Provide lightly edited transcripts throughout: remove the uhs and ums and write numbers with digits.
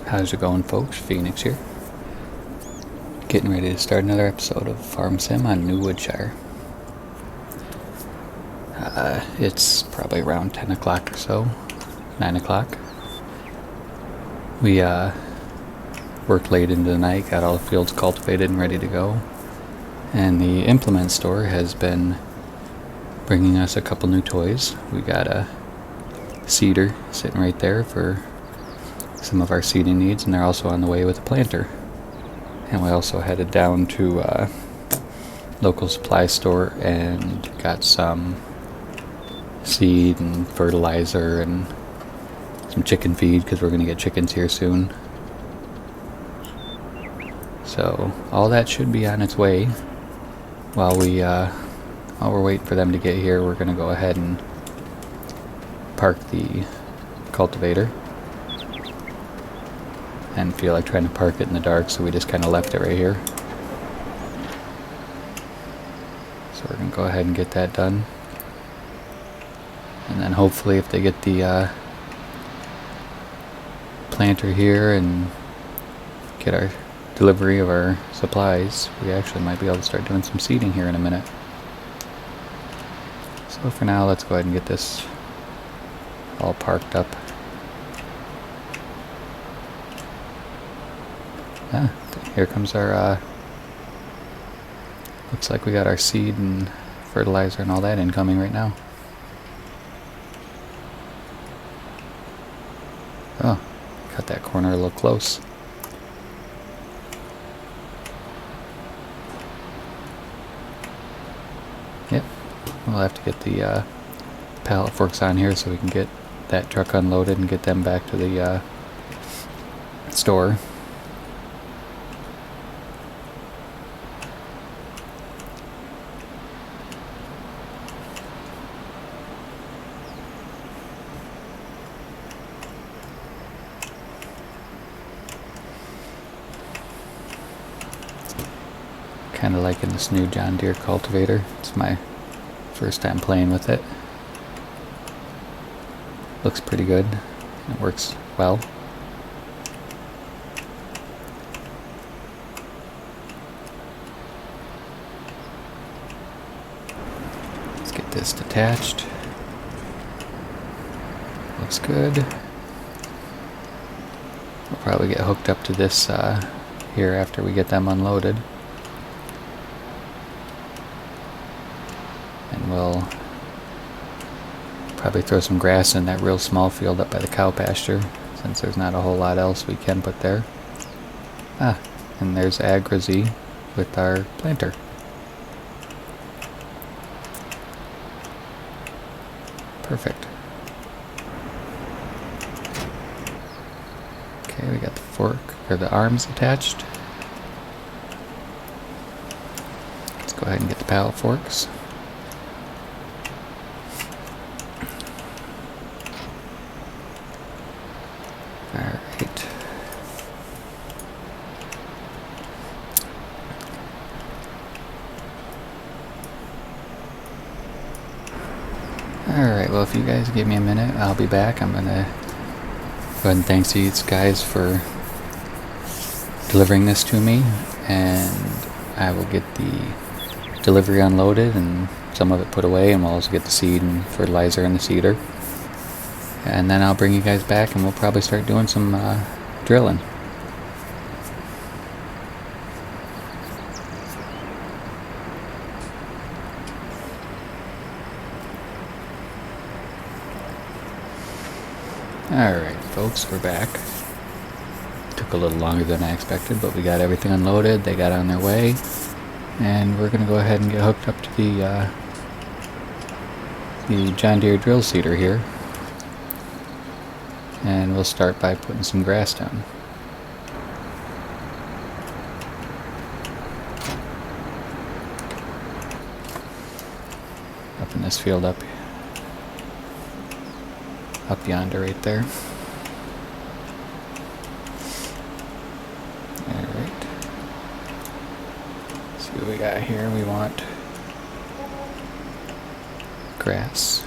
How's it going, folks? Phoenix here. Getting ready to start another episode of Farm Sim on New Woodshire. It's probably around 10 o'clock or so, 9 o'clock. We worked late into the night, got all the fields cultivated and ready to go. And the implement store has been bringing us a couple new toys. We got a seeder sitting right there for some of our seeding needs, and they're also on the way with a planter. And we also headed down to local supply store and got some seed and fertilizer and some chicken feed because we're going to get chickens here soon. So all that should be on its way. While we're waiting for them to get here, we're going to go ahead and park the cultivator. And feel like trying to park it in the dark, so we just kind of left it right here. So we're going to go ahead and get that done. And then hopefully if they get the planter here and get our delivery of our supplies, we actually might be able to start doing some seeding here in a minute. So for now, let's go ahead and get this all parked up. Here comes our, looks like we got our seed and fertilizer and all that incoming right now. Oh, got that corner a little close. Yep, we'll have to get the pallet forks on here so we can get that truck unloaded and get them back to the store. Kind of liking this new John Deere cultivator. It's my first time playing with it. Looks pretty good. It works well. Let's get this detached. Looks good. We'll probably get hooked up to this here after we get them unloaded. We'll probably throw some grass in that real small field up by the cow pasture, since there's not a whole lot else we can put there. And there's Agri with our planter. Perfect. Okay, we got the fork, or the arms attached. Let's go ahead and get the pallet forks. Alright, well, if you guys give me a minute, I'll be back. I'm going to go ahead and thank these guys for delivering this to me, and I will get the delivery unloaded and some of it put away, and we'll also get the seed and fertilizer and the seeder. And then I'll bring you guys back and we'll probably start doing some drilling. Alright folks, we're back. Took a little longer than I expected, but we got everything unloaded, they got on their way, and we're going to go ahead and get hooked up to the John Deere drill seeder here. And we'll start by putting some grass down. Up in this field up yonder right there. Alright. See what we got here. We want grass.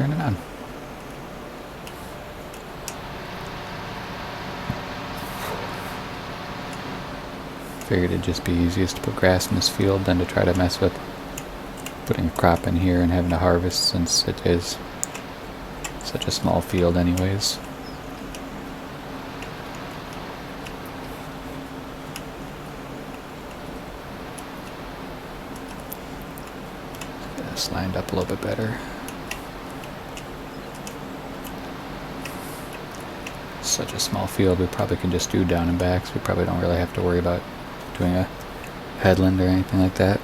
turn it on. Figured it'd just be easiest to put grass in this field than to try to mess with putting a crop in here and having to harvest, since it is such a small field anyways. Get this lined up a little bit better. Such a small field, we probably can just do down and backs. We probably don't really have to worry about doing a headland or anything like that.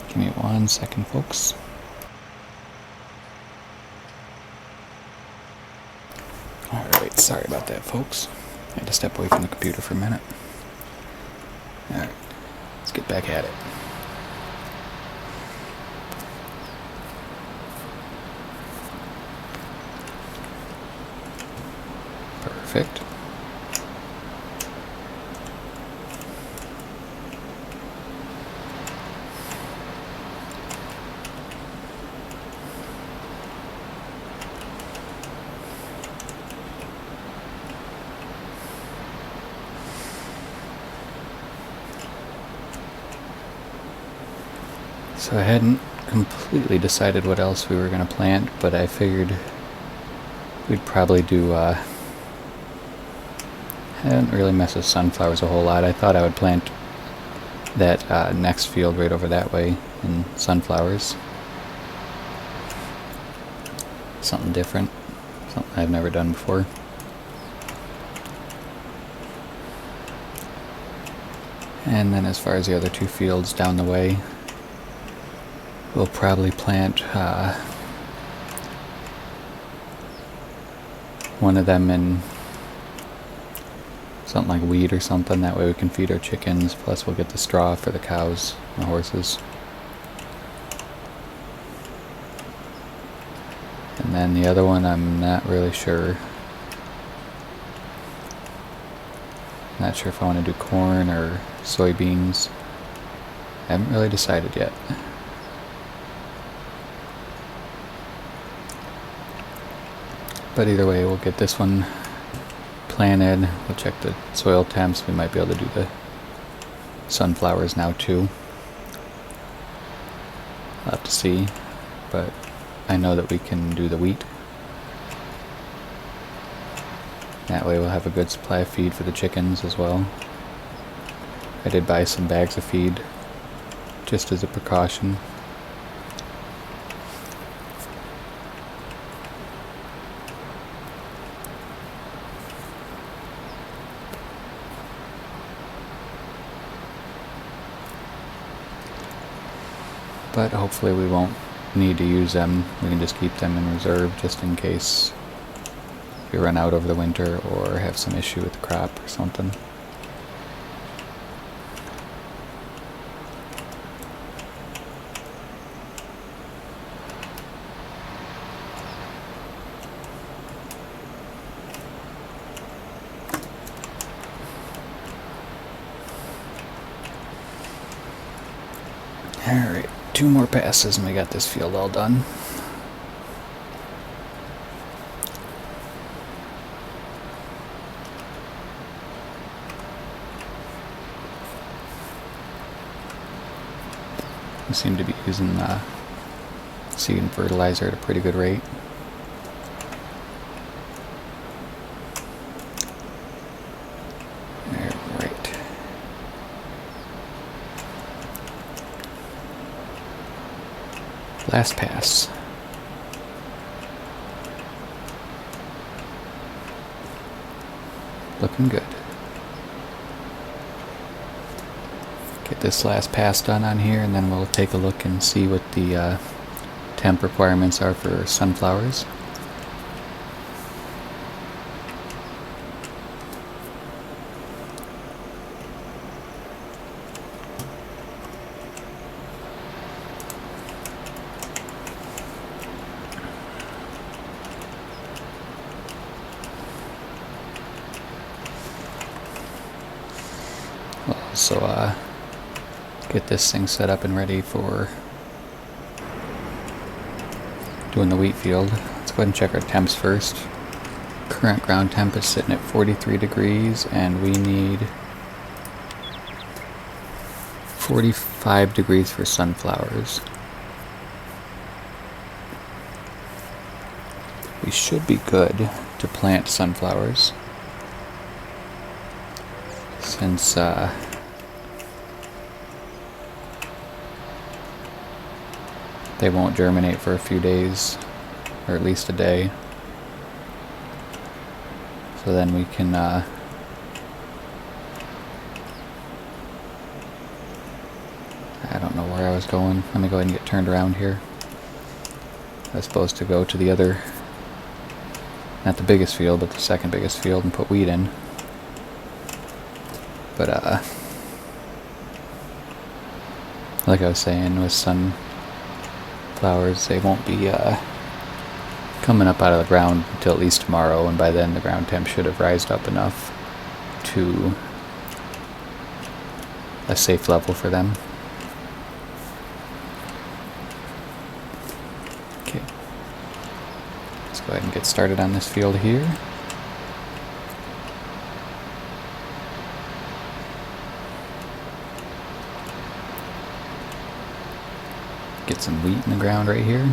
Give me 1 second, folks. Alright, sorry about that, folks. I had to step away from the computer for a minute. Alright, let's get back at it. Perfect. So I hadn't completely decided what else we were going to plant, but I figured we'd probably do, I didn't really mess with sunflowers a whole lot. I thought I would plant that next field right over that way in sunflowers. Something different, something I've never done before. And then as far as the other 2 fields down the way, we'll probably plant one of them in something like wheat or something. That way we can feed our chickens, plus we'll get the straw for the cows and the horses. And then the other one, I'm not really sure. Not sure if I want to do corn or soybeans. I haven't really decided yet. But either way, we'll get this one planted. We'll check the soil temps. We might be able to do the sunflowers now too. I'll have to see, but I know that we can do the wheat. That way we'll have a good supply of feed for the chickens as well. I did buy some bags of feed just as a precaution. But hopefully we won't need to use them. We can just keep them in reserve just in case we run out over the winter or have some issue with the crop or something. Alright, 2 more passes and we got this field all done. We seem to be using seed and fertilizer at a pretty good rate. Alright. Last pass. Looking good. Get this last pass done on here, and then we'll take a look and see what the temp requirements are for sunflowers. also get this thing set up and ready for doing the wheat field. Let's go ahead and check our temps first. Current ground temp is sitting at 43 degrees and we need 45 degrees for sunflowers. We should be good to plant sunflowers since they won't germinate for a few days, or at least a day. So then we can I don't know where I was going. Let me go ahead and get turned around here. I was supposed to go to the other, not the biggest field, but the second biggest field and put wheat in. But like I was saying, with sunflowers, they won't be coming up out of the ground until at least tomorrow, and by then the ground temp should have rised up enough to a safe level for them. Okay, let's go ahead and get started on this field here. Get some wheat in the ground right here.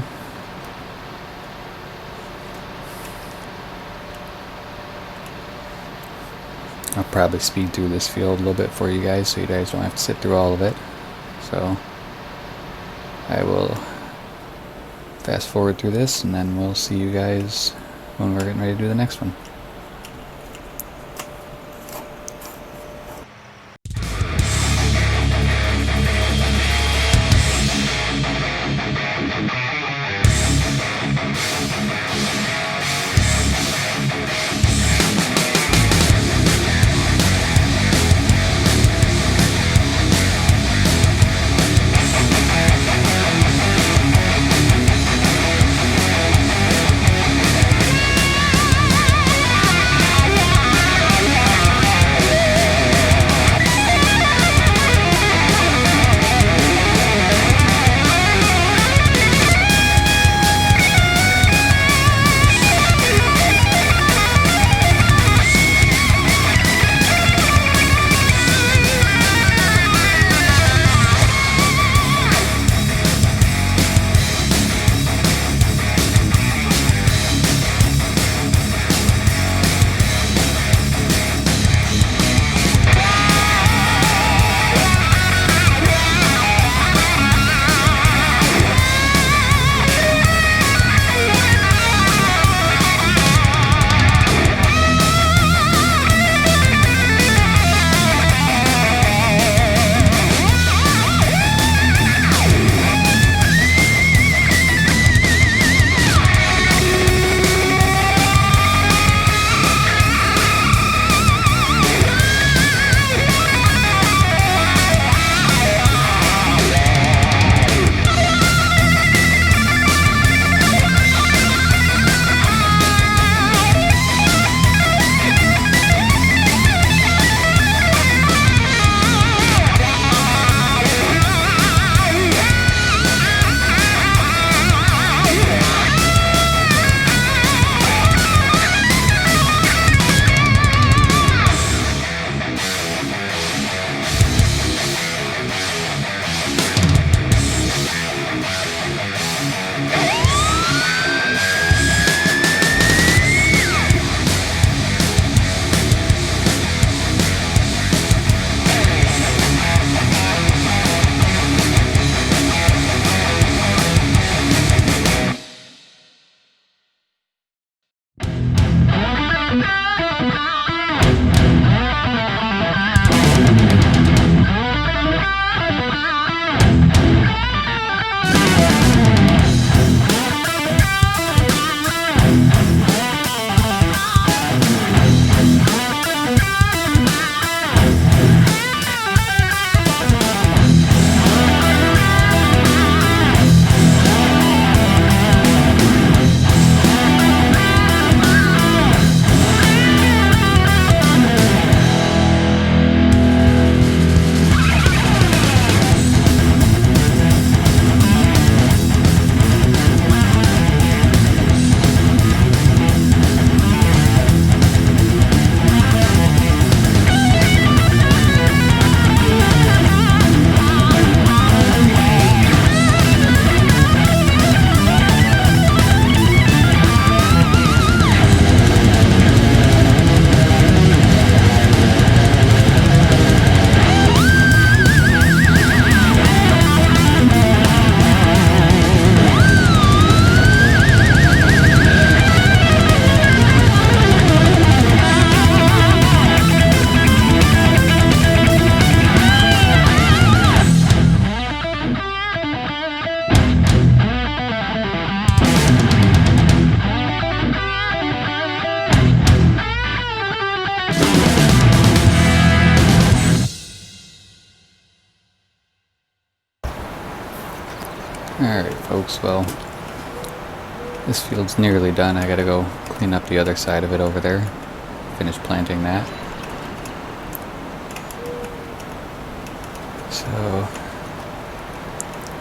I'll probably speed through this field a little bit for you guys so you guys don't have to sit through all of it. So I will fast forward through this and then we'll see you guys when we're getting ready to do the next one. Alright folks, well, this field's nearly done. I gotta go clean up the other side of it over there. Finish planting that. So,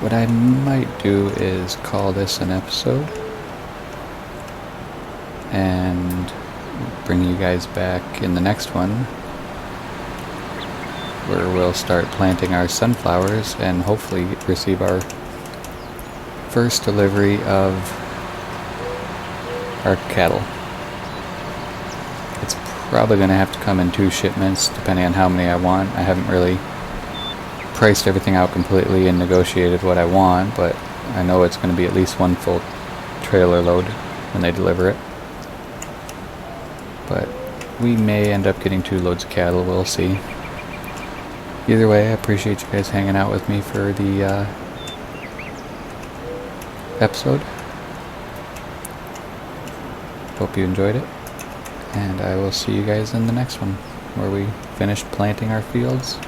what I might do is call this an episode and bring you guys back in the next one where we'll start planting our sunflowers and hopefully receive our first delivery of our cattle. It's probably going to have to come in 2 shipments depending on how many I want. I haven't really priced everything out completely and negotiated what I want, but I know it's going to be at least 1 full trailer load when they deliver it. But we may end up getting 2 loads of cattle, we'll see. Either way, I appreciate you guys hanging out with me for the episode. Hope you enjoyed it, and I will see you guys in the next one where we finish planting our fields